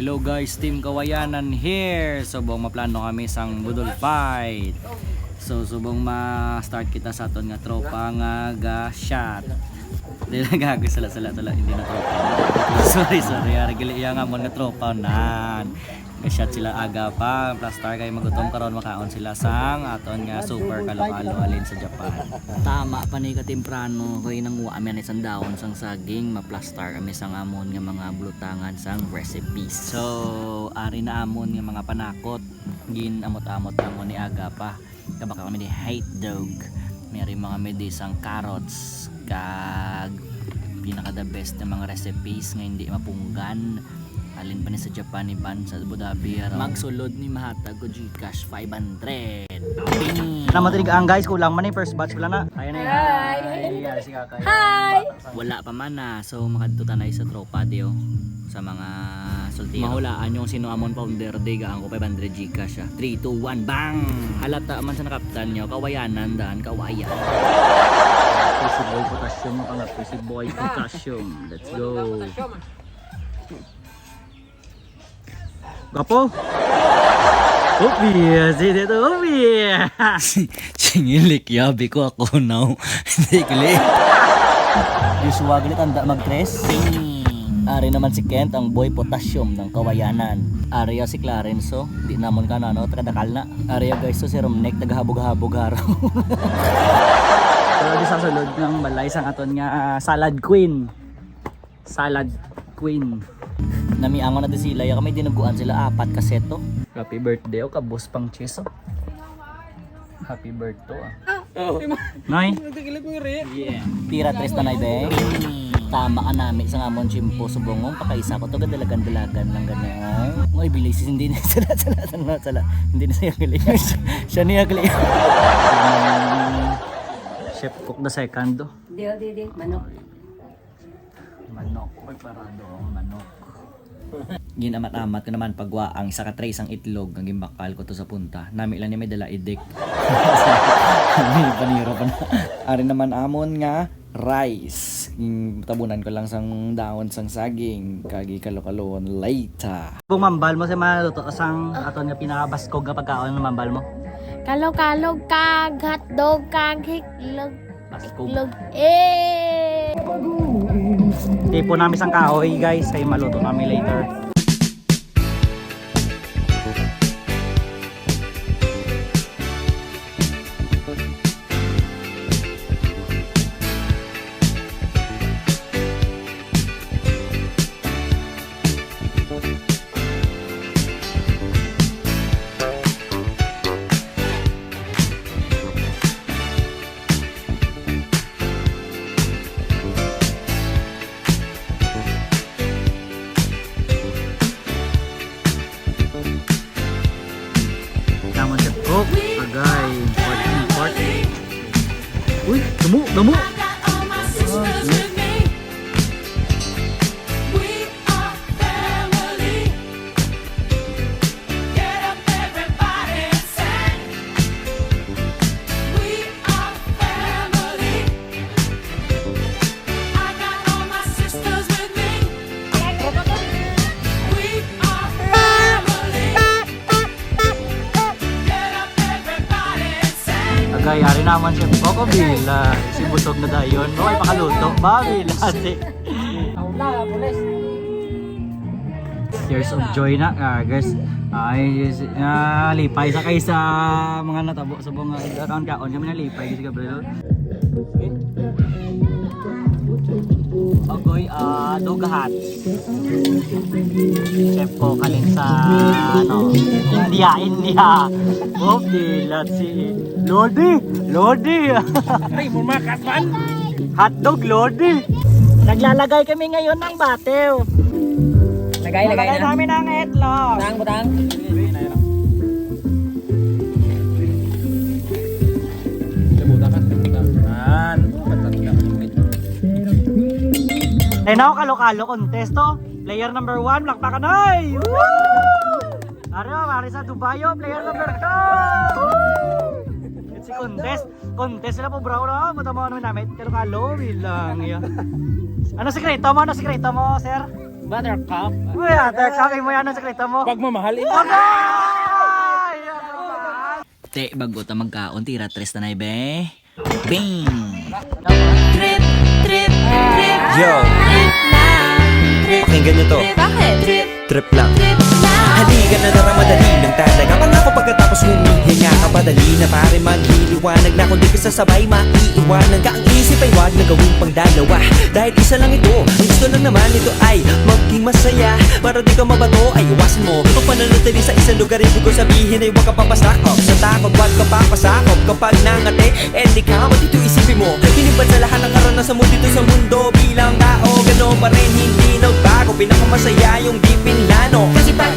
Hello guys, Team Kawayanan here. Subong maplano kami sang budol fight. So subong ma-start kita sa aton nga tropa nga ga-shot. Dili na gago sala hindi na tropa. sorry, gali iya nga mo nga tropa nan. Ga-shot sila aga pa, plus star kay magutom karon makaon sila sang aton nga super kalo-kalo alin sa Japan. Tama pa ni ka temprano kay nanguha mi isang daon sang saging, ma-plastar kami sang amon nga mga bulutangan sang recipes. So ari na amon nga mga panakot, gin amot-amot lang mo ni aga pa. Kabaka kami ni hate dog. May mga medisang carrots kag pinaka the best na mga recipes nga hindi mapunggan. Alin pa ni sa Japan ni Ban sa Abu Dhabi magsulod ni mahatag ko Gcash 500. Namatirig ang guys, kulang man ni first batch wala na. Ayan na. Hi. Hi. Wala pa man na. So makadto tanay sa tropa dio sa mga sultiro. Mahulaan yung sino amon founder day gaang ko 500 Gcash. 3 2 1 bang. Halata man sa nakaptan nyo kawayanan daan kawayan. Boy potassium mo pangat si boy potassium. Let's go. Gapo. Upi, sige to upi. Singilik yabi ko ako now. Hindi kili. Usual galit anda mag-tres. Ari naman si Kent ang boy potassium ng kawayanan. Ari si Clarenzo, di namon ka na no, takadakal na. Ari guys so si Romnek tagahabog-habog araw. So di sa sulod ng balay sang aton nga salad queen. Salad queen. Namiangon natin sila, ya kami dinuguan sila 4 kaseto. Happy birthday o kabos pang cheso. Happy birthday Nay. Yeah. Pira tres na nay be. Tama ka namin sa ngamon chimpo subongong pakaisa ko to gadalagan-dalagan lang ganyan. Ngoy bilis hindi na sala. Hindi na siya gali. Siya niya gali. Chef cook the second do. Di, manok. Manok, oy parado manok. Ginamat-amat ko naman pagwa ang isa ka trace ang itlog ang gimbakal ko to sa punta. Nami lang ni may dala idik. May paniro pa na. Ari naman amon nga rice. Tabunan ko lang sang daon sang saging kagi kalo-kalon later. Kung mambal mo sa maluto sang aton nga pinakabaskog nga pagkaon ng mambal mo. Kalog-kalog kag hotdog kag hiklog. Baskog. Hiklog. Tipo namin sang kahoy guys kay maluto namin later. Agay, party. Uy, damo. Agay, ari naman siya. Boko bila. Si busog na dayon. Okay, pakaluto. Babila. Tears of joy na. Guys. Ay, lipay sa kayo sa mga natabo sa mga kaon-kaon. Kami na lipay. Kasi Gabriel. Agoy, dog hats. Chef ko kaling sa India. Oh, dilat si Lodi. Ay, mumakas man. Hotdog Lodi. Naglalagay kami ngayon ng batew. Lagay namin ng itlog. Butang. Ay now, kalo-kalo contesto. Player number 1, lakpakan ay! Woo! Mari sa Dubayo, player number 2! Si contest sila po bro, no? Mata mo namin, kalo-kalo, bilang. Ano sikreto mo, sir? Buttercup. Uy, ate, kakay mo yan ang saklita mo. Pagmamahal. Te, bago ta magkaon, tira tres na na be. Bing! Yo, pakinggan nyo to. Trip lang. Halika na lang, madali lang talaga. Pangako pagkatapos humihinga ka padali na pare maghiliwanag na kung di ka sasabay maiiwanan ka. Ang isip ay wag na gawing pangdalawa dahil isa lang ito. Ang gusto lang naman ito ay maging masaya. Para di ka mabato ay iwasan mo ang pananatili sa isang lugar. Ibig ko sabihin ay huwag ka papasakop sa takot, wag ka papasakop. Kapag nangate, di ka matito isipin mo. Hinipan sa lahat ng karanasan mo dito sa mundo. Bilang tao, gano'n pa rin hindi nagbago. Pinakamasaya yung di pinlano. Kasi pag